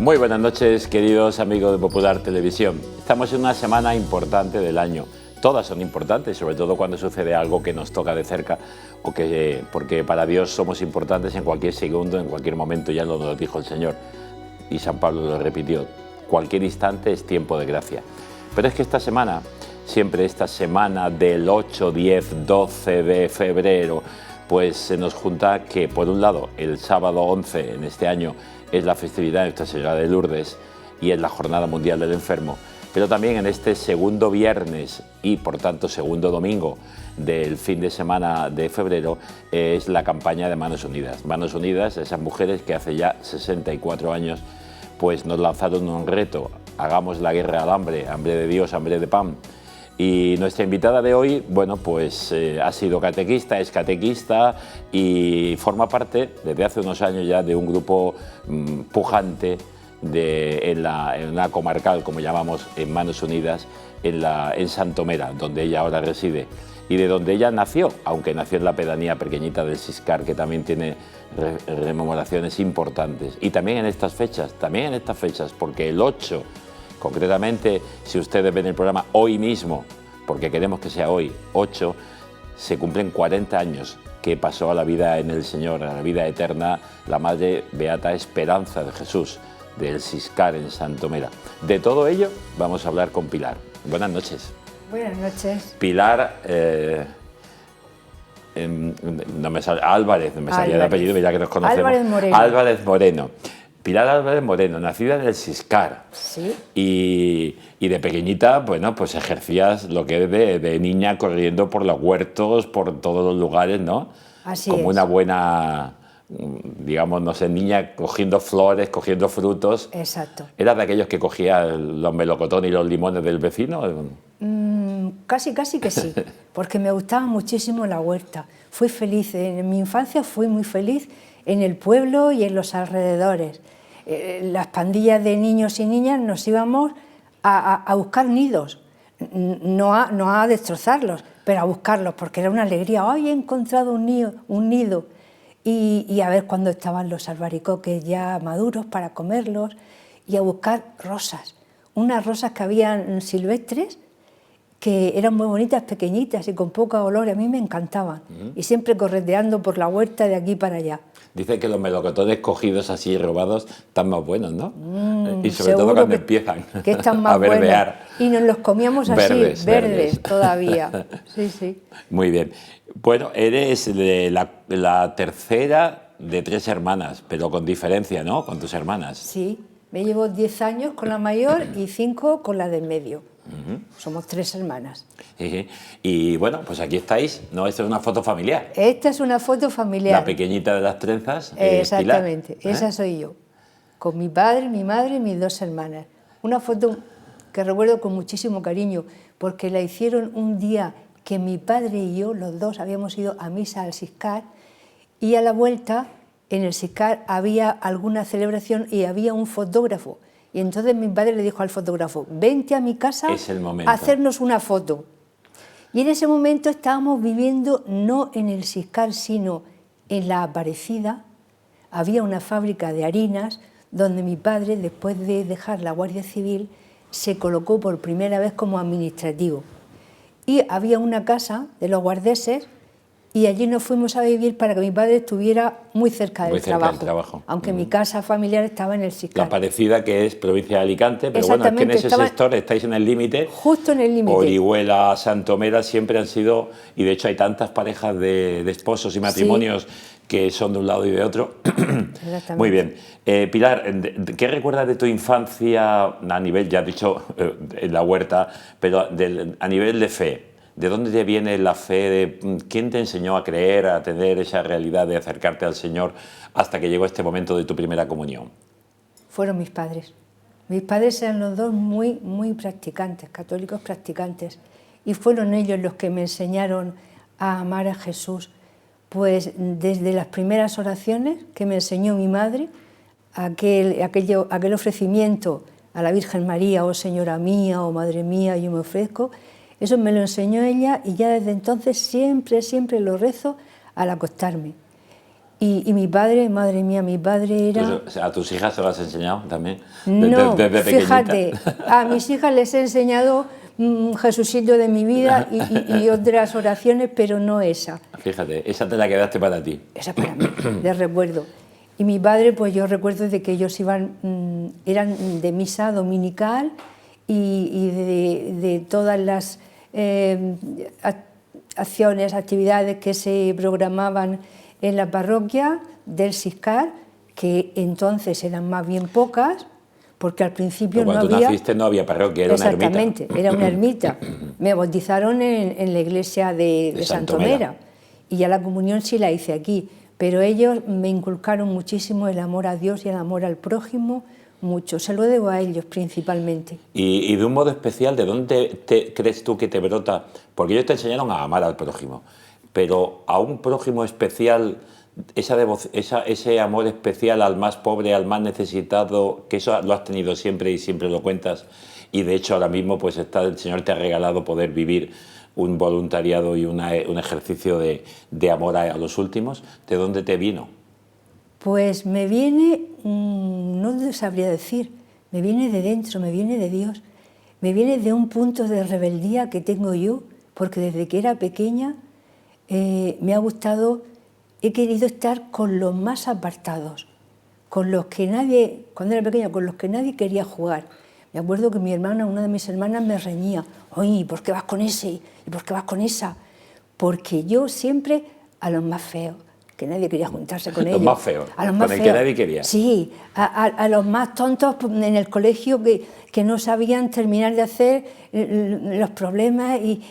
Muy buenas noches, queridos amigos de Popular Televisión. Estamos en una semana importante del año. Todas son importantes, sobre todo cuando sucede algo que nos toca de cerca, porque para Dios somos importantes en cualquier segundo, en cualquier momento, ya lo dijo el Señor. Y San Pablo lo repitió, cualquier instante es tiempo de gracia. Pero es que esta semana, siempre esta semana del 8, 10, 12 de febrero, pues se nos junta que, por un lado, el sábado 11 en este año es la festividad de Nuestra Señora de Lourdes y es la Jornada Mundial del Enfermo, pero también en este segundo viernes y, por tanto, segundo domingo del fin de semana de febrero es la campaña de Manos Unidas. Manos Unidas, esas mujeres que hace ya 64 años pues nos lanzaron un reto: hagamos la guerra al hambre, hambre de Dios, hambre de pan. Y nuestra invitada de hoy, bueno, pues ha sido catequista, es catequista y forma parte desde hace unos años ya de un grupo pujante en la comarcal, como llamamos, en Manos Unidas, en Santomera, donde ella ahora reside y de donde ella nació, aunque nació en la pedanía pequeñita del Siscar, que también tiene rememoraciones importantes. Y también en estas fechas, porque el 8... concretamente, si ustedes ven el programa hoy mismo, porque queremos que sea hoy, 8, se cumplen 40 años que pasó a la vida en el Señor, a la vida eterna, la Madre Beata Esperanza de Jesús, del Siscar en Santomera. De todo ello vamos a hablar con Pilar. Buenas noches. Buenas noches. Pilar, Álvarez, no me salía el apellido, ya que nos conocemos. Álvarez Moreno. Álvarez Moreno. Pilar Álvarez Moreno, nacida en el Siscar. Sí. Y de pequeñita, bueno, pues ejercías lo que es de niña corriendo por los huertos, por todos los lugares, ¿no? Así Como es. una buena, digamos, no sé, niña cogiendo flores, cogiendo frutos. Exacto. ¿Eras de aquellos que cogía los melocotones y los limones del vecino? Casi que sí, porque me gustaba muchísimo la huerta. Fui feliz, en mi infancia fui muy feliz en el pueblo y en los alrededores. Las pandillas de niños y niñas nos íbamos a buscar nidos, no a destrozarlos, pero a buscarlos, porque era una alegría. ¡Ay, he encontrado un nido! Y a ver cuándo estaban los albaricoques ya maduros para comerlos, y a buscar rosas, unas rosas que habían silvestres, que eran muy bonitas, pequeñitas y con poca olor, a mí me encantaban. Y siempre correteando por la huerta de aquí para allá. Dicen que los melocotones cogidos así, robados, están más buenos, ¿no? Y sobre todo cuando empiezan que están más a verdear. Buenos. Y nos los comíamos así, verdes todavía. Sí, sí. Muy bien. Bueno, eres de la tercera de 3 hermanas, pero con diferencia, ¿no? Con tus hermanas. Sí, me llevo 10 años con la mayor y 5 con la del medio. Somos 3 hermanas. Y bueno, pues aquí estáis, ¿no? Esta es una foto familiar. Esta es una foto familiar. La pequeñita de las trenzas. Exactamente, Pilar, esa soy yo. Con mi padre, mi madre y mis 2 hermanas. Una foto que recuerdo con muchísimo cariño, porque la hicieron un día que mi padre y yo, los dos, habíamos ido a misa al Siscar, y a la vuelta, en el Siscar había alguna celebración y había un fotógrafo. Y entonces mi padre le dijo al fotógrafo: vente a mi casa a hacernos una foto. Y en ese momento estábamos viviendo no en el Siscar, sino en la Aparecida. Había una fábrica de harinas donde mi padre, después de dejar la Guardia Civil, se colocó por primera vez como administrativo. Y había una casa de los guardeses y allí nos fuimos a vivir para que mi padre estuviera muy cerca del trabajo. Aunque mi casa familiar estaba en el Siscar. La Aparecida, que es provincia de Alicante, pero bueno, es que en ese sector estáis en el límite. Justo en el límite. Orihuela, Santomera siempre han sido, y de hecho hay tantas parejas de esposos y matrimonios que son de un lado y de otro. Muy bien. Pilar, ¿qué recuerdas de tu infancia a nivel, ya has dicho, en la huerta, pero a nivel de fe? ¿De dónde te viene la fe? ¿Quién te enseñó a creer, a tener esa realidad de acercarte al Señor hasta que llegó este momento de tu primera comunión? Fueron mis padres. Mis padres eran los dos muy practicantes, católicos practicantes, y fueron ellos los que me enseñaron a amar a Jesús. Pues desde las primeras oraciones que me enseñó mi madre, aquel ofrecimiento a la Virgen María: oh Señora mía, oh Madre mía, yo me ofrezco. Eso me lo enseñó ella y ya desde entonces siempre lo rezo al acostarme. Y mi padre, madre mía, mi padre era... ¿A tus hijas se lo has enseñado también? No, Desde fíjate, a mis hijas les he enseñado Jesucito de mi vida y otras oraciones, pero no esa. Fíjate, esa te la quedaste para ti. Esa para mí, de recuerdo. Y mi padre, pues yo recuerdo de que ellos iban, eran de misa dominical y de todas las acciones, actividades que se programaban en la parroquia del Siscar, que entonces eran más bien pocas, porque al principio no había... Cuando tú naciste no había parroquia, era una ermita. Exactamente, era una ermita. Me bautizaron en la iglesia de Santomera y ya la comunión sí la hice aquí, pero ellos me inculcaron muchísimo el amor a Dios y el amor al prójimo, mucho. Se lo debo a ellos principalmente. Y de un modo especial, ¿de dónde crees tú que te brota? Porque ellos te enseñaron a amar al prójimo, pero a un prójimo especial, ese amor especial al más pobre, al más necesitado, que eso lo has tenido siempre y siempre lo cuentas, y de hecho ahora mismo pues el Señor te ha regalado poder vivir un voluntariado y un ejercicio de amor a los últimos. ¿De dónde te vino? Pues me viene, no te sabría decir, me viene de dentro, me viene de Dios, me viene de un punto de rebeldía que tengo yo, porque desde que era pequeña me ha gustado, he querido estar con los más apartados, con los que nadie, cuando era pequeña, con los que nadie quería jugar. Me acuerdo que mi hermana, una de mis hermanas, me reñía, oye, ¿por qué vas con ese? ¿Y por qué vas con esa? Porque yo siempre a los más feos, que nadie quería juntarse con ellos. Los más feos, a los más con el feos. que nadie quería. Sí, a los más tontos en el colegio que no sabían terminar de hacer los problemas y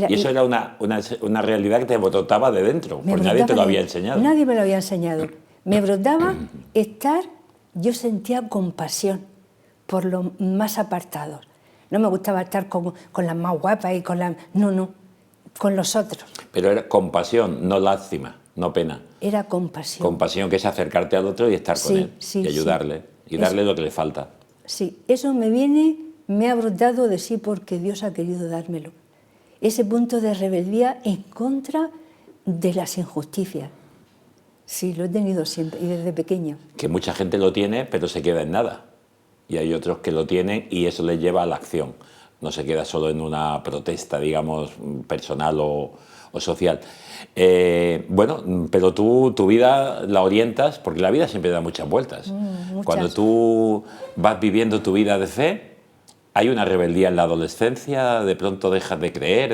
eso era una realidad que te brotaba de dentro, porque nadie te lo había enseñado. Nadie me lo había enseñado. Me brotaba estar, yo sentía compasión por los más apartados. No me gustaba estar con las más guapas y con las... No, con los otros. Pero era compasión, no lástima, no pena. Era compasión. Compasión, que es acercarte al otro y estar con él, y ayudarle, y darle lo que le falta. Sí, eso me ha brotado de sí porque Dios ha querido dármelo. Ese punto de rebeldía en contra de las injusticias. Sí, lo he tenido siempre y desde pequeña. Que mucha gente lo tiene, pero se queda en nada. Y hay otros que lo tienen y eso les lleva a la acción. No se queda solo en una protesta, digamos, personal o social. Bueno, pero tú tu vida la orientas, porque la vida siempre da muchas vueltas. Muchas. Cuando tú vas viviendo tu vida de fe, hay una rebeldía en la adolescencia, de pronto dejas de creer,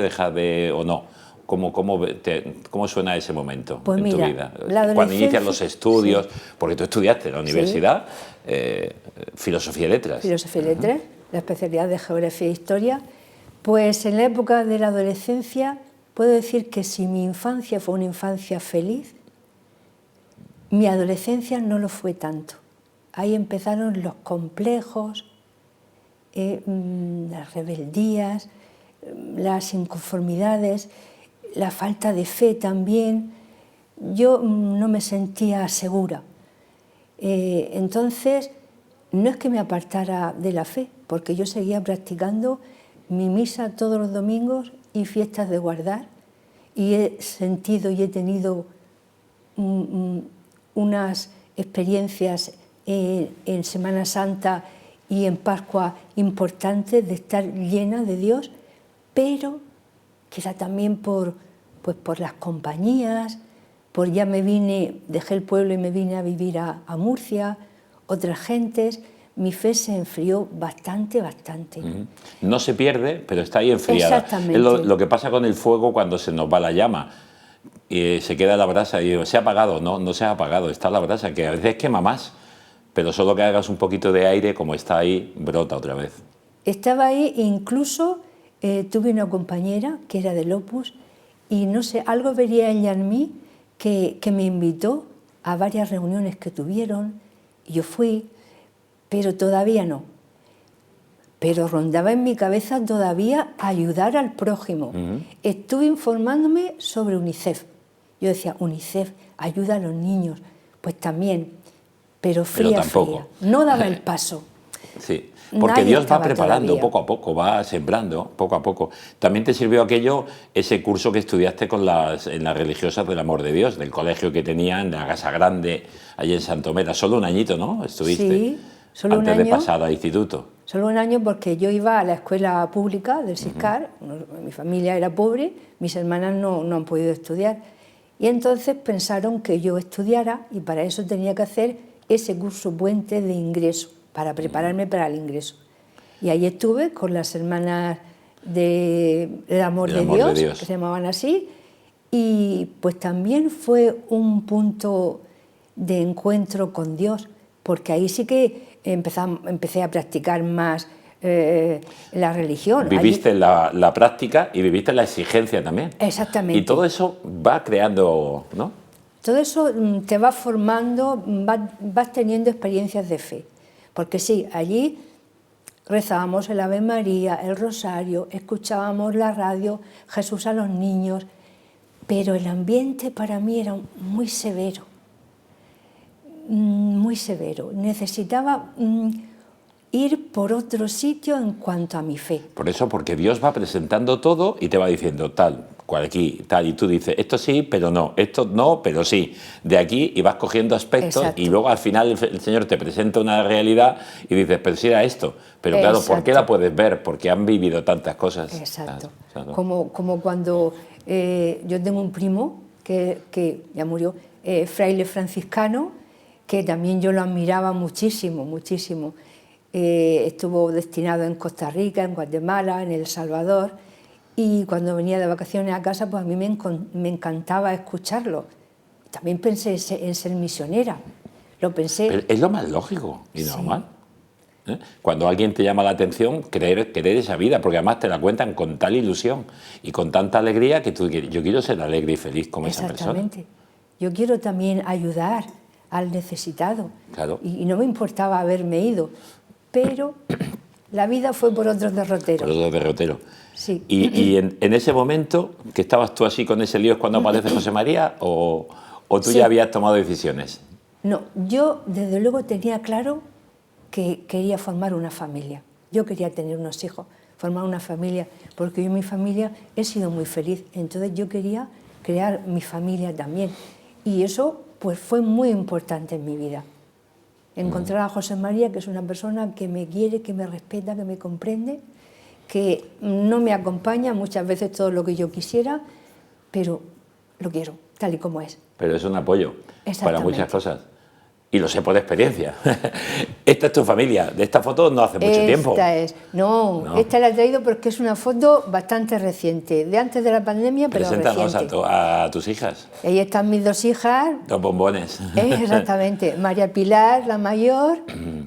o no. ¿Cómo suena ese momento pues en mira, tu vida? Cuando inicias los estudios, sí. Porque tú estudiaste en la universidad, Filosofía y Letras. Filosofía y Letras, la especialidad de Geografía e Historia. Pues en la época de la adolescencia puedo decir que si mi infancia fue una infancia feliz, mi adolescencia no lo fue tanto. Ahí empezaron los complejos, las rebeldías, las inconformidades, la falta de fe también. Yo no me sentía segura. Entonces, no es que me apartara de la fe, porque yo seguía practicando mi misa todos los domingos y fiestas de guardar, y he sentido y he tenido unas experiencias en Semana Santa y en Pascua importantes de estar llena de Dios, pero quizá también por las compañías, ya dejé el pueblo y me vine a vivir a Murcia, otras gentes, mi fe se enfrió bastante. No se pierde, pero está ahí enfriada. Exactamente. Es lo que pasa con el fuego cuando se nos va la llama. Y se queda la brasa y digo, ¿se ha apagado? No se ha apagado, está la brasa, que a veces quema más, pero solo que hagas un poquito de aire, como está ahí, brota otra vez. Estaba ahí e incluso tuve una compañera que era del Opus y no sé, algo vería ella en mí que me invitó a varias reuniones que tuvieron, y yo fui, pero todavía no. Pero rondaba en mi cabeza todavía ayudar al prójimo. Estuve informándome sobre UNICEF. Yo decía, UNICEF, ayuda a los niños. Pues también, pero fría. No daba el paso. Sí, porque nadie Dios va estaba preparando todavía. poco a poco, va sembrando poco a poco. También te sirvió aquello, ese curso que estudiaste en las religiosas del amor de Dios, del colegio que tenía en la Casa Grande, allí en Santomera. Solo un añito, ¿no? Estuviste Sí, solo un antes de año. pasar al instituto. Solo un año porque yo iba a la escuela pública del SISCAR, mi familia era pobre, mis hermanas no han podido estudiar. Y entonces pensaron que yo estudiara y para eso tenía que hacer ese curso puente de ingreso, para prepararme para el ingreso. Y ahí estuve con las hermanas del amor de Dios, que se llamaban así, y pues también fue un punto de encuentro con Dios, porque ahí sí que empecé a practicar más la religión. Viviste la práctica y viviste la exigencia también. Exactamente. Y todo eso va creando, ¿no? Todo eso te va formando, vas teniendo experiencias de fe. Porque sí, allí rezábamos el Ave María, el Rosario, escuchábamos la radio, Jesús a los niños, pero el ambiente para mí era muy severo. Muy severo. Necesitaba ir por otro sitio en cuanto a mi fe. Por eso, porque Dios va presentando todo y te va diciendo tal, cual aquí, tal, y tú dices, esto sí, pero no, esto no, pero sí, de aquí, y vas cogiendo aspectos. Exacto. Y luego al final el Señor te presenta una realidad y dices, pero sí era esto, pero claro, exacto. ¿Por qué la puedes ver? Porque han vivido tantas cosas. Exacto. Claro. Como cuando yo tengo un primo que ya murió, fraile franciscano, que también yo lo admiraba muchísimo, muchísimo. Estuvo destinado en Costa Rica, en Guatemala, en El Salvador, y cuando venía de vacaciones a casa, pues a mí me encantaba escucharlo. También pensé en ser misionera, lo pensé. Pero es lo más lógico y normal. Sí. Cuando alguien te llama la atención, querer esa vida, porque además te la cuentan con tal ilusión y con tanta alegría que yo quiero ser alegre y feliz como esa persona. Exactamente. Yo quiero también ayudar al necesitado. Claro. Y no me importaba haberme ido, pero la vida fue por otros derroteros. Por otros derroteros. Sí. Y en ese momento, que estabas tú así con ese lío, ¿es cuando aparece José María o tú sí. Ya habías tomado decisiones? No, yo desde luego tenía claro que quería formar una familia. Yo quería tener unos hijos, formar una familia, porque yo en mi familia he sido muy feliz. Entonces yo quería crear mi familia también. Y eso pues fue muy importante en mi vida. Encontrar a José María, que es una persona que me quiere, que me respeta, que me comprende, que no me acompaña muchas veces todo lo que yo quisiera, pero lo quiero, tal y como es. Pero es un apoyo para muchas cosas. Y lo sé por experiencia. Esta es tu familia. De esta foto no hace mucho tiempo. No, esta la he traído porque es una foto bastante reciente, de antes de la pandemia, pero Preséntanos reciente. A tus hijas. Ahí están mis dos hijas. Dos bombones. Exactamente. María Pilar, la mayor,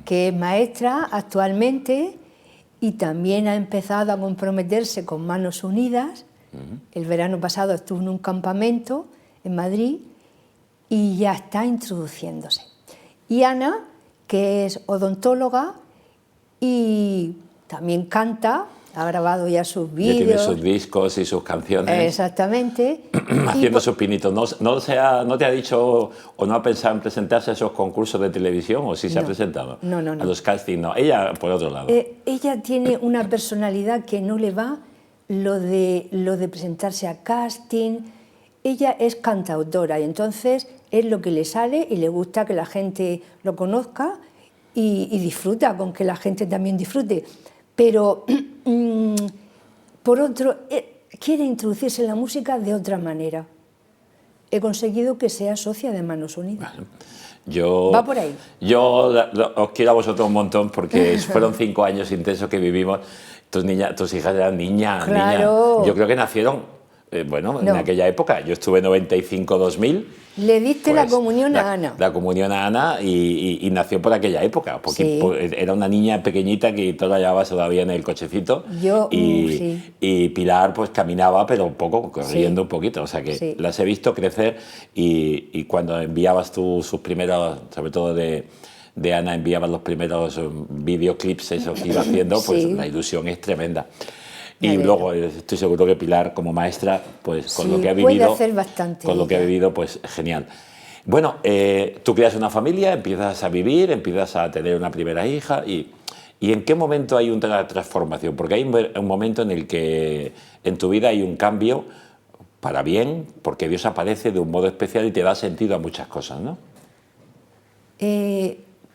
que es maestra actualmente y también ha empezado a comprometerse con Manos Unidas. El verano pasado estuvo en un campamento en Madrid y ya está introduciéndose. Y Ana, que es odontóloga y también canta, ha grabado ya sus vídeos. Ya tiene sus discos y sus canciones. Exactamente. Haciendo sus pinitos. ¿No te ha dicho o no ha pensado en presentarse a esos concursos de televisión o sí se ha presentado? No. A los castings, no. Ella, por otro lado. Ella tiene una personalidad que no le va lo de presentarse a casting. Ella es cantautora y entonces es lo que le sale y le gusta que la gente lo conozca y disfruta con que la gente también disfrute. Pero, por otro, quiere introducirse en la música de otra manera. He conseguido que sea socia de Manos Unidas. Bueno, va por ahí. Yo os quiero a vosotros un montón porque fueron 5 años intensos que vivimos. Tus hijas eran niñas. Claro. Yo creo que nacieron... en aquella época, yo estuve en 95-2000. Le diste pues, la comunión a Ana. La comunión a Ana y nació por aquella época, porque sí. Era una niña pequeñita que toda llevaba todavía en el cochecito. Y Pilar pues caminaba, pero un poco, corriendo un poquito. O sea que las he visto crecer y cuando enviabas tú sus primeros, sobre todo de Ana, enviabas los primeros videoclips, eso que iba haciendo, pues la ilusión es tremenda. Y luego estoy seguro que Pilar, como maestra, pues con lo que ha vivido, puede hacer bastante con lo que ha vivido, pues genial. Bueno, tú creas una familia, empiezas a vivir, empiezas a tener una primera hija y ¿Y en qué momento hay una transformación? Porque hay un momento en el que en tu vida hay un cambio para bien, porque Dios aparece de un modo especial y te da sentido a muchas cosas, ¿no?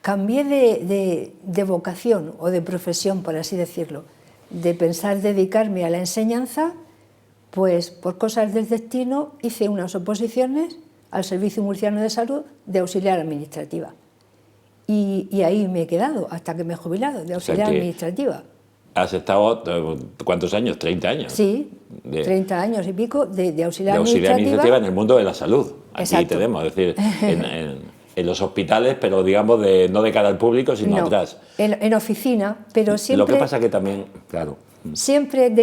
Cambié de vocación o de profesión, por así decirlo, de pensar dedicarme a la enseñanza, pues por cosas del destino hice unas oposiciones al Servicio Murciano de Salud de auxiliar administrativa. Y ahí me he quedado hasta que me he jubilado, de auxiliar administrativa. ¿Has estado cuántos años? ¿30 años? Sí, 30 años y pico de auxiliar administrativa en el mundo de la salud. Aquí Exacto. tenemos, es decir, en los hospitales, pero digamos no de cara al público, sino atrás. En oficina, pero siempre... Lo que pasa que también, claro... Siempre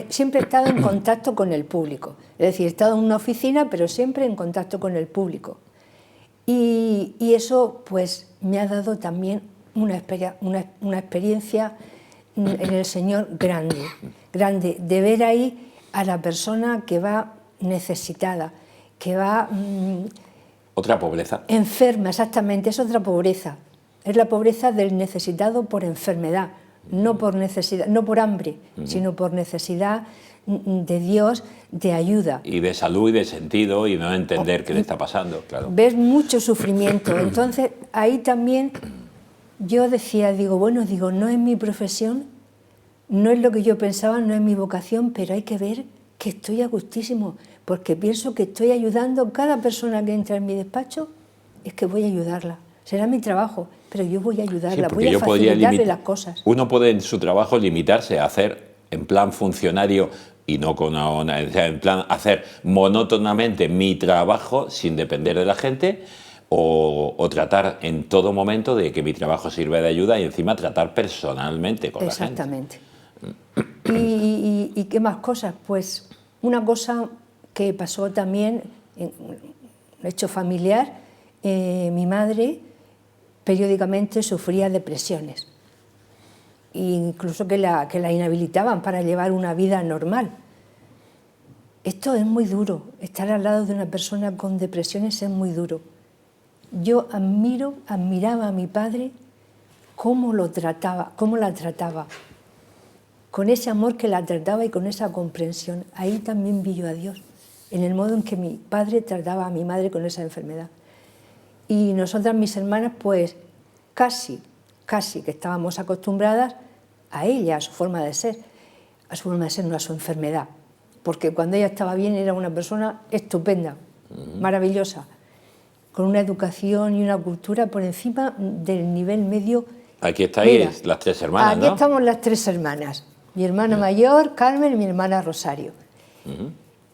siempre he estado en contacto con el público. Es decir, he estado en una oficina, pero siempre en contacto con el público. Y eso pues me ha dado también una experiencia en el Señor grande, de ver ahí a la persona que va necesitada, que va... otra pobreza. Enferma, exactamente, es otra pobreza. Es la pobreza del necesitado por enfermedad, no por necesidad, no por hambre, sino por necesidad de Dios, de ayuda. Y de salud y de sentido y no entender qué le está pasando, claro. Ves mucho sufrimiento. Entonces, ahí también yo decía, no es mi profesión, no es lo que yo pensaba, no es mi vocación, pero hay que ver que estoy a gustísimo, porque pienso que estoy ayudando a cada persona que entra en mi despacho, es que voy a ayudarla. Será mi trabajo, pero yo voy a ayudarla, sí, voy a facilitarle las cosas. Uno puede en su trabajo limitarse a hacer en plan funcionario y no con en plan hacer monótonamente mi trabajo sin depender de la gente o tratar en todo momento de que mi trabajo sirva de ayuda y encima tratar personalmente con la gente. Exactamente. ¿Y qué más cosas? Pues una cosa que pasó también, en un hecho familiar, mi madre periódicamente sufría depresiones, incluso que la inhabilitaban para llevar una vida normal. Esto es muy duro, estar al lado de una persona con depresiones es muy duro. Yo admiraba a mi padre cómo la trataba, con ese amor que la trataba y con esa comprensión. Ahí también vi yo a Dios, en el modo en que mi padre trataba a mi madre con esa enfermedad. Y nosotras, mis hermanas, pues casi que estábamos acostumbradas a ella, a su forma de ser, no a su enfermedad. Porque cuando ella estaba bien era una persona estupenda, maravillosa, con una educación y una cultura por encima del nivel medio. Aquí estáis las tres hermanas, ¿no? Aquí estamos las tres hermanas, mi hermana mayor, Carmen, y mi hermana Rosario.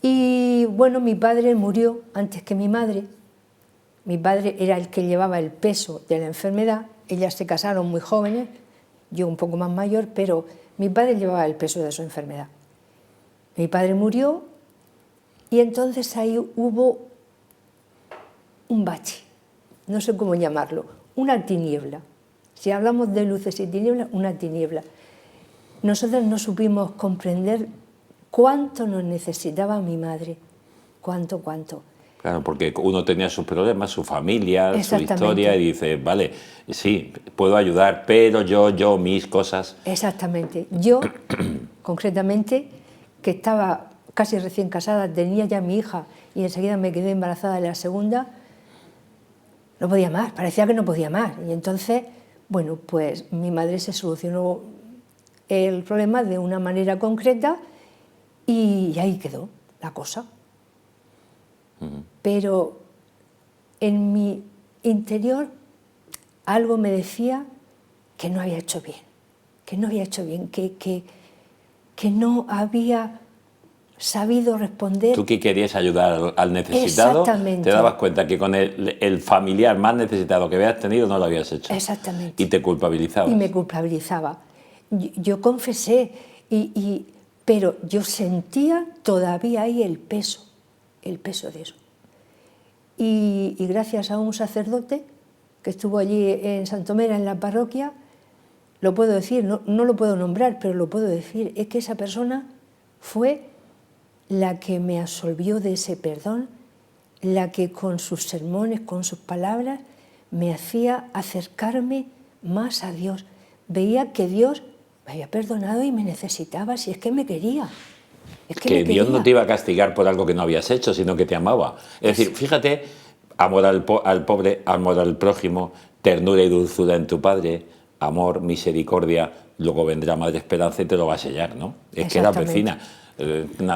Y bueno, mi padre murió antes que mi madre. Mi padre era el que llevaba el peso de la enfermedad, ellas se casaron muy jóvenes, yo un poco más mayor, pero mi padre llevaba el peso de su enfermedad. Mi padre murió y entonces ahí hubo un bache, no sé cómo llamarlo, una tiniebla. Si hablamos de luces y tinieblas, una tiniebla. Nosotros no supimos comprender cuánto nos necesitaba mi madre, cuánto. Claro, porque uno tenía sus problemas, su familia, su historia, y dice, vale, sí, puedo ayudar, pero yo, mis cosas... Exactamente. Yo, concretamente, que estaba casi recién casada, tenía ya mi hija y enseguida me quedé embarazada de la segunda, no podía más, parecía que no podía más. Y entonces, bueno, pues mi madre se solucionó el problema de una manera concreta y ahí quedó la cosa. Pero en mi interior algo me decía que no había hecho bien, que no había sabido responder. Tú que querías ayudar al necesitado, te dabas cuenta que con el familiar más necesitado que habías tenido no lo habías hecho. Exactamente. Y te culpabilizabas. Y me culpabilizaba. Yo confesé, pero yo sentía todavía ahí el peso de eso. Y gracias a un sacerdote que estuvo allí en Santomera, en la parroquia, lo puedo decir, no lo puedo nombrar, pero lo puedo decir, es que esa persona fue la que me absolvió de ese perdón, la que con sus sermones, con sus palabras, me hacía acercarme más a Dios, veía que Dios me había perdonado y me necesitaba, si es que me quería. Es que Dios no te iba a castigar por algo que no habías hecho, sino que te amaba. Es decir, fíjate, amor al pobre, amor al prójimo, ternura y dulzura en tu padre, amor, misericordia, luego vendrá Madre Esperanza y te lo va a sellar, ¿no? Es que era vecina.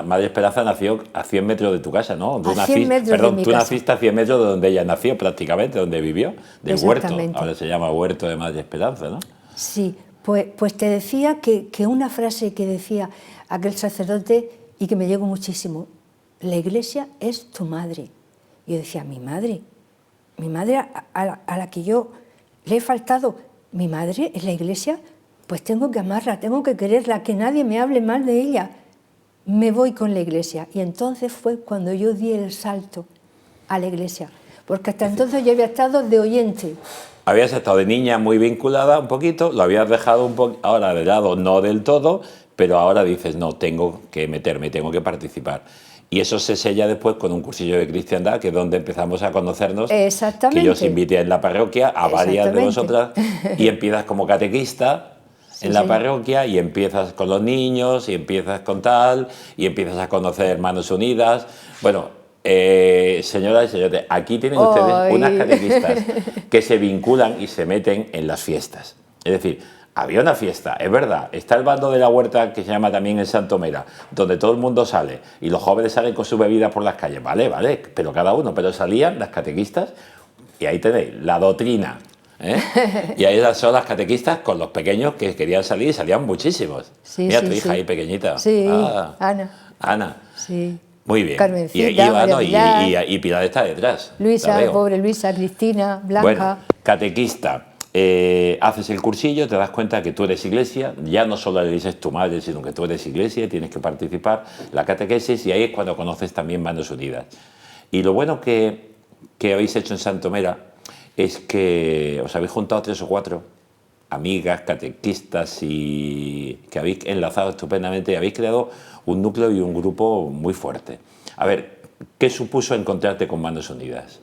Madre Esperanza nació a 100 metros de tu casa, ¿no? A 100 metros de mi tú casa. naciste a 100 metros de donde ella nació, prácticamente, donde vivió, del huerto. Ahora se llama Huerto de Madre Esperanza, ¿no? Sí, pues te decía que una frase que decía aquel sacerdote y que me llegó muchísimo: la Iglesia es tu madre. Y yo decía, mi madre a la que yo le he faltado, mi madre es la Iglesia, pues tengo que amarla, tengo que quererla, que nadie me hable mal de ella. Me voy con la Iglesia. Y entonces fue cuando yo di el salto a la Iglesia, porque hasta entonces yo había estado de oyente. Habías estado de niña muy vinculada un poquito, lo habías dejado un poco, ahora de lado, no del todo, pero ahora dices, no, tengo que meterme, tengo que participar. Y eso se sella después con un cursillo de cristiandad, que es donde empezamos a conocernos. Exactamente. Que yo os invité en la parroquia, a varias de vosotras, y empiezas como catequista en la parroquia, y empiezas con los niños, y empiezas con tal, y empiezas a conocer Hermanos Unidas. Bueno, señoras y señores, aquí tienen ustedes unas catequistas que se vinculan y se meten en las fiestas. Es decir, había una fiesta, es verdad, está el bando de la huerta que se llama también el Santomera, donde todo el mundo sale y los jóvenes salen con sus bebidas por las calles, vale, pero cada uno, pero salían las catequistas y ahí tenéis la doctrina, ¿eh? Y ahí son las catequistas con los pequeños que querían salir y salían muchísimos. Sí, mira sí, tu hija sí. ahí pequeñita. Sí, Ana. Sí. Muy bien. Carmencita, y Pilar está detrás. Luisa, pobre Luisa, Cristina, Blanca. Bueno, catequista. Haces el cursillo, te das cuenta que tú eres iglesia, ya no solo le dices tu madre, sino que tú eres iglesia, tienes que participar, la catequesis, y ahí es cuando conoces también Manos Unidas. Y lo bueno que habéis hecho en Santomera es que os habéis juntado 3 o 4 amigas, catequistas, y que habéis enlazado estupendamente y habéis creado un núcleo y un grupo muy fuerte. A ver, ¿qué supuso encontrarte con Manos Unidas?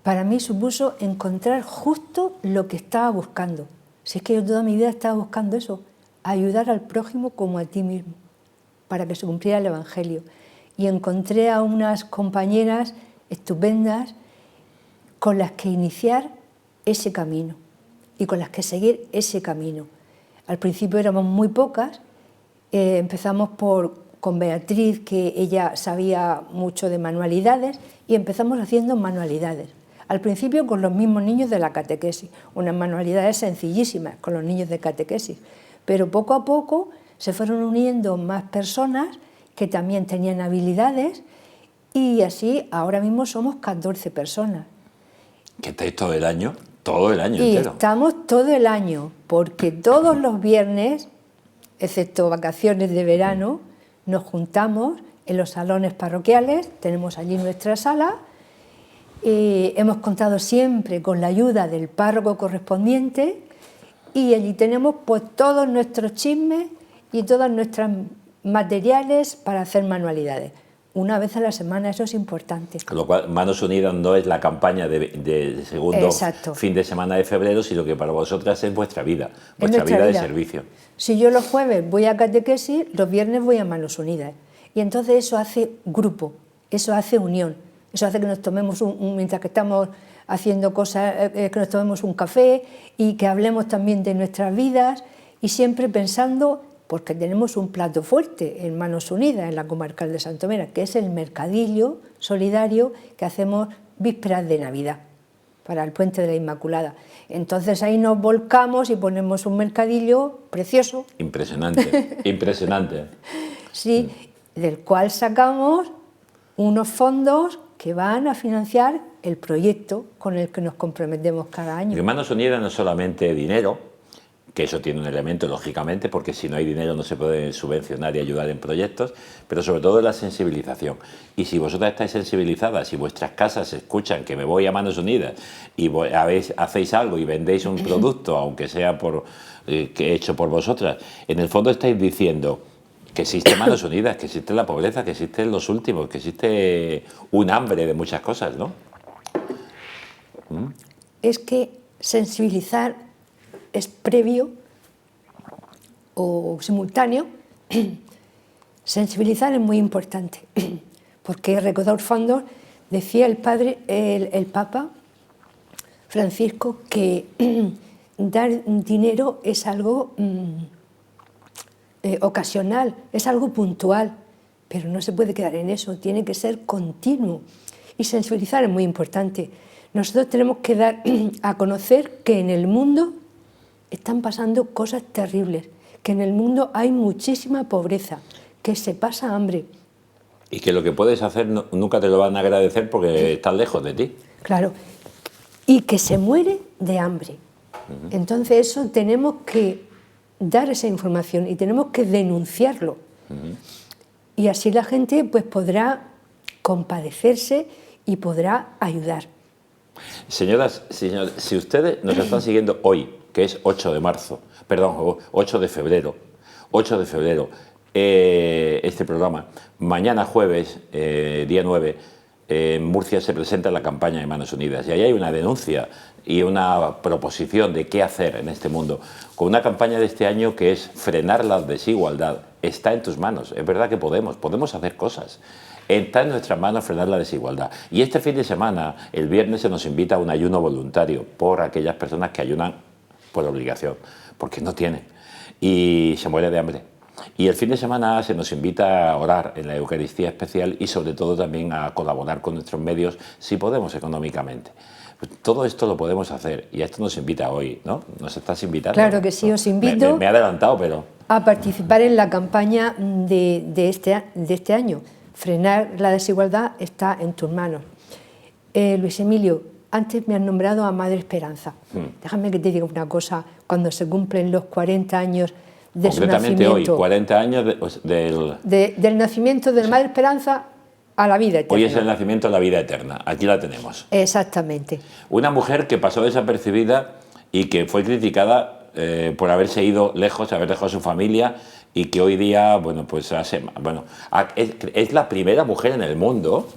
Para mí supuso encontrar justo lo que estaba buscando. Si es que yo toda mi vida estaba buscando eso, ayudar al prójimo como a ti mismo, para que se cumpliera el Evangelio. Y encontré a unas compañeras estupendas con las que iniciar ese camino y con las que seguir ese camino. Al principio éramos muy pocas, empezamos con Beatriz, que ella sabía mucho de manualidades, y empezamos haciendo manualidades. Al principio con los mismos niños de la catequesis, unas manualidades sencillísimas con los niños de catequesis, pero poco a poco se fueron uniendo más personas que también tenían habilidades, y así ahora mismo somos 14 personas. ¿Que estáis todo el año? Todo el año y entero. Estamos todo el año, porque todos los viernes, excepto vacaciones de verano, nos juntamos en los salones parroquiales, tenemos allí nuestra sala. Hemos contado siempre con la ayuda del párroco correspondiente, y allí tenemos pues todos nuestros chismes y todos nuestros materiales para hacer manualidades. Una vez a la semana, eso es importante. Con lo cual, Manos Unidas no es la campaña de segundo fin de semana de febrero, sino que para vosotras es vuestra vida, vuestra vida de servicio. Si yo los jueves voy a catequesis, los viernes voy a Manos Unidas. Y entonces eso hace grupo, eso hace unión. Eso hace que nos tomemos, mientras que estamos haciendo cosas, que nos tomemos un café y que hablemos también de nuestras vidas, y siempre pensando, porque tenemos un plato fuerte en Manos Unidas, en la comarcal de Santomera, que es el mercadillo solidario que hacemos vísperas de Navidad, para el Puente de la Inmaculada. Entonces ahí nos volcamos y ponemos un mercadillo precioso. Impresionante, impresionante. Sí, del cual sacamos unos fondos que van a financiar el proyecto con el que nos comprometemos cada año. Porque Manos Unidas no es solamente dinero, que eso tiene un elemento, lógicamente, porque si no hay dinero no se puede subvencionar y ayudar en proyectos, pero sobre todo la sensibilización. Y si vosotras estáis sensibilizadas y vuestras casas escuchan que me voy a Manos Unidas y hacéis algo y vendéis un producto, aunque sea hecho por vosotras, en el fondo estáis diciendo que existe Manos Unidas, que existe la pobreza, que existen los últimos, que existe un hambre de muchas cosas, ¿no? Es que sensibilizar es previo o simultáneo, sensibilizar es muy importante, porque recaudar fondos, decía el Papa Francisco, que dar dinero es algo ocasional, es algo puntual, pero no se puede quedar en eso, tiene que ser continuo. Y sensibilizar es muy importante. Nosotros tenemos que dar a conocer que en el mundo están pasando cosas terribles, que en el mundo hay muchísima pobreza, que se pasa hambre. Y que lo que puedes hacer nunca te lo van a agradecer porque están lejos de ti. Claro, y que se muere de hambre. Entonces eso tenemos que dar esa información y tenemos que denunciarlo. Y así la gente pues podrá compadecerse y podrá ayudar. Señoras, señores, si ustedes nos están siguiendo hoy, que es 8 de marzo, perdón, 8 de febrero, este programa, mañana jueves, día 9, en Murcia se presenta la campaña de Manos Unidas y ahí hay una denuncia y una proposición de qué hacer en este mundo, con una campaña de este año que es frenar la desigualdad. Está en tus manos, es verdad que podemos hacer cosas. Está en nuestras manos frenar la desigualdad. Y este fin de semana, el viernes, se nos invita a un ayuno voluntario por aquellas personas que ayunan por obligación, porque no tienen, y se muere de hambre. Y el fin de semana se nos invita a orar en la Eucaristía especial y sobre todo también a colaborar con nuestros medios si podemos económicamente. Pues todo esto lo podemos hacer y a esto nos invita hoy, ¿no? ¿Nos estás invitando? Claro que sí, os invito me he adelantado, pero... a participar en la campaña de este año. Frenar la desigualdad está en tus manos. Luis Emilio, antes me has nombrado a Madre Esperanza. Déjame que te diga una cosa, cuando se cumplen los 40 años de su nacimiento... Concretamente hoy, 40 años del nacimiento de la Madre Esperanza a la vida eterna. Hoy es el nacimiento de la vida eterna, aquí la tenemos. Exactamente. Una mujer que pasó desapercibida y que fue criticada por haberse ido lejos, haber dejado a su familia y que hoy día, bueno, pues es la primera mujer en el mundo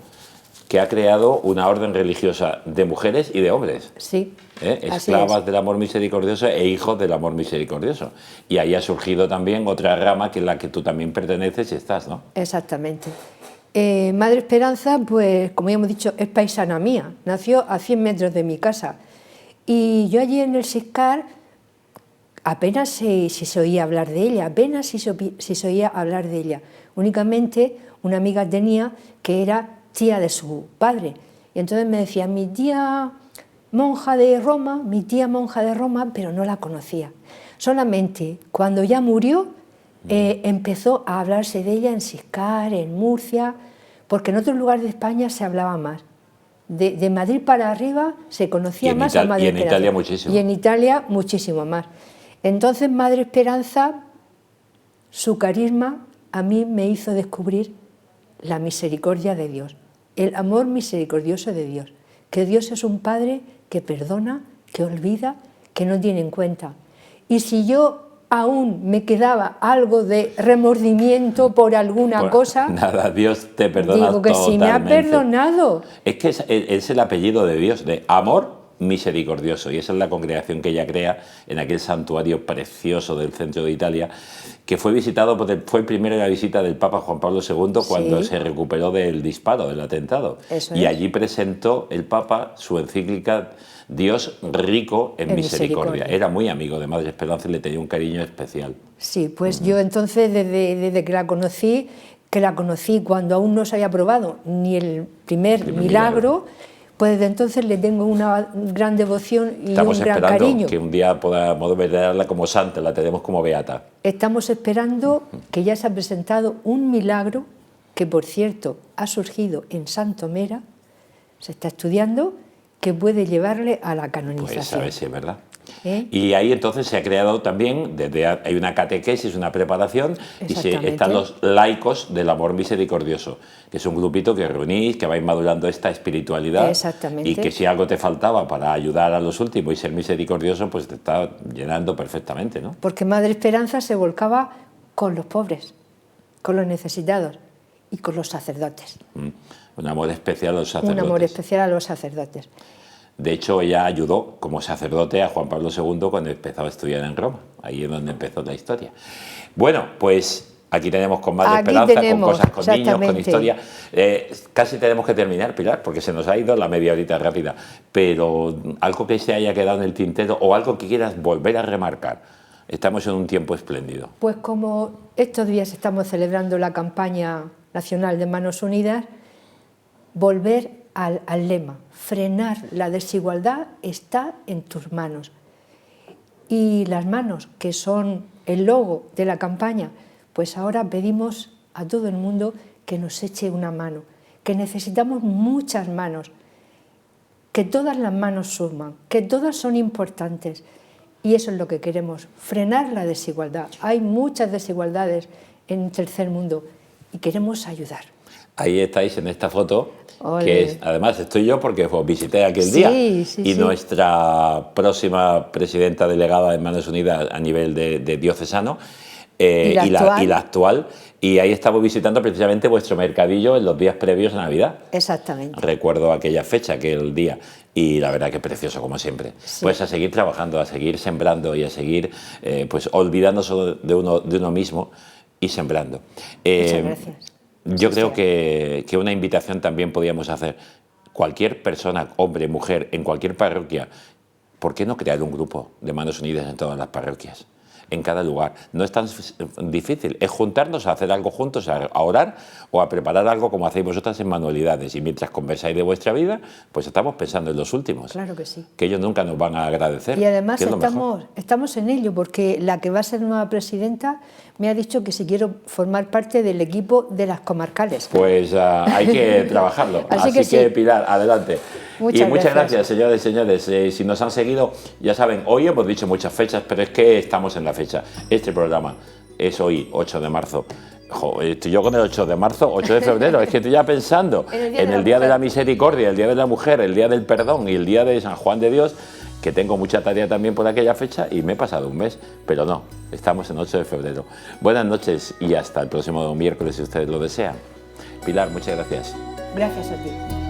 que ha creado una orden religiosa de mujeres y de hombres. Sí. Esclavas del amor misericordioso e hijos del amor misericordioso. Y ahí ha surgido también otra rama que es la que tú también perteneces y estás, ¿no? Exactamente. Madre Esperanza, pues como ya hemos dicho, es paisana mía. Nació a 100 metros de mi casa. Y yo allí en el Siscar apenas si se oía hablar de ella, apenas si se oía hablar de ella. Únicamente una amiga tenía que era tía de su padre. Y entonces me decía, mi tía monja de Roma, pero no la conocía. Solamente cuando ya murió empezó a hablarse de ella en Siscar, en Murcia, porque en otros lugares de España se hablaba más. De Madrid para arriba se conocía más a Madre Esperanza. Y en Italia muchísimo. Y en Italia muchísimo más. Entonces Madre Esperanza, su carisma a mí me hizo descubrir la misericordia de Dios, el amor misericordioso de Dios, que Dios es un Padre que perdona, que olvida, que no tiene en cuenta. Y si yo aún me quedaba algo de remordimiento por alguna cosa... Nada, Dios te perdona digo que totalmente. si me ha perdonado. Es que es el apellido de Dios, de amor misericordioso, y esa es la congregación que ella crea en aquel santuario precioso del centro de Italia, que fue visitado, fue primero la visita del Papa Juan Pablo II cuando se recuperó del disparo, del atentado. Y allí presentó el Papa su encíclica Dios rico en misericordia. Era muy amigo de Madre Esperanza y le tenía un cariño especial. Sí, pues yo entonces desde que la conocí cuando aún no se había probado ni el primer milagro, pues desde entonces le tengo una gran devoción y un gran cariño. Estamos esperando que un día podamos venerarla como santa, la tenemos como beata. Estamos esperando que ya se ha presentado un milagro que, por cierto, ha surgido en Santomera, se está estudiando, que puede llevarle a la canonización. Pues a ver si es verdad. Y ahí entonces se ha creado también, hay una catequesis, una preparación, y están los laicos del amor misericordioso, que es un grupito que reunís, que vais madurando esta espiritualidad, y que si algo te faltaba para ayudar a los últimos y ser misericordioso, pues te está llenando perfectamente, ¿no? Porque Madre Esperanza se volcaba con los pobres, con los necesitados y con los sacerdotes. Un amor especial a los sacerdotes. Un amor especial a los sacerdotes. De hecho, ella ayudó como sacerdote a Juan Pablo II cuando empezó a estudiar en Roma. Ahí es donde empezó la historia. Bueno, pues aquí tenemos con más de esperanza, con cosas, con niños, con historia. Casi tenemos que terminar, Pilar, porque se nos ha ido la media horita rápida. Pero algo que se haya quedado en el tintero o algo que quieras volver a remarcar. Estamos en un tiempo espléndido. Pues como estos días estamos celebrando la campaña nacional de Manos Unidas, volver al lema, frenar la desigualdad está en tus manos. Y las manos, que son el logo de la campaña, pues ahora pedimos a todo el mundo que nos eche una mano, que necesitamos muchas manos, que todas las manos suman, que todas son importantes. Y eso es lo que queremos, frenar la desigualdad. Hay muchas desigualdades en el tercer mundo y queremos ayudar. Ahí estáis en esta foto, Olé. que es, además estoy yo porque os visité aquel día, y nuestra próxima presidenta delegada de Manos Unidas a nivel de diocesano, y la actual, y ahí estamos visitando precisamente vuestro mercadillo en los días previos a Navidad. Exactamente. Recuerdo aquella fecha, aquel día, y la verdad que precioso como siempre. Sí. Pues a seguir trabajando, a seguir sembrando y a seguir pues olvidándose de uno mismo y sembrando. Muchas gracias. Yo creo que una invitación también podíamos hacer. Cualquier persona, hombre, mujer, en cualquier parroquia, ¿por qué no crear un grupo de Manos Unidas en todas las parroquias? En cada lugar. No es tan difícil, es juntarnos a hacer algo juntos, a orar o a preparar algo como hacéis vosotras en manualidades. Y mientras conversáis de vuestra vida, pues estamos pensando en los últimos. Claro que sí. Que ellos nunca nos van a agradecer. Y además estamos en ello, porque la que va a ser nueva presidenta me ha dicho que si quiero formar parte del equipo de las comarcales. Pues hay que trabajarlo. Así que sí. Pilar, adelante. Muchas gracias, señores y señores. Si nos han seguido, ya saben, hoy hemos dicho muchas fechas, pero es que estamos en la fecha. Este programa es hoy, 8 de marzo. Estoy yo con el 8 de marzo, 8 de febrero, es que estoy ya pensando en el Día de la Misericordia, el Día de la Mujer, el Día del Perdón y el Día de San Juan de Dios, que tengo mucha tarea también por aquella fecha y me he pasado un mes, pero no, estamos en 8 de febrero. Buenas noches y hasta el próximo miércoles si ustedes lo desean. Pilar, muchas gracias. Gracias a ti.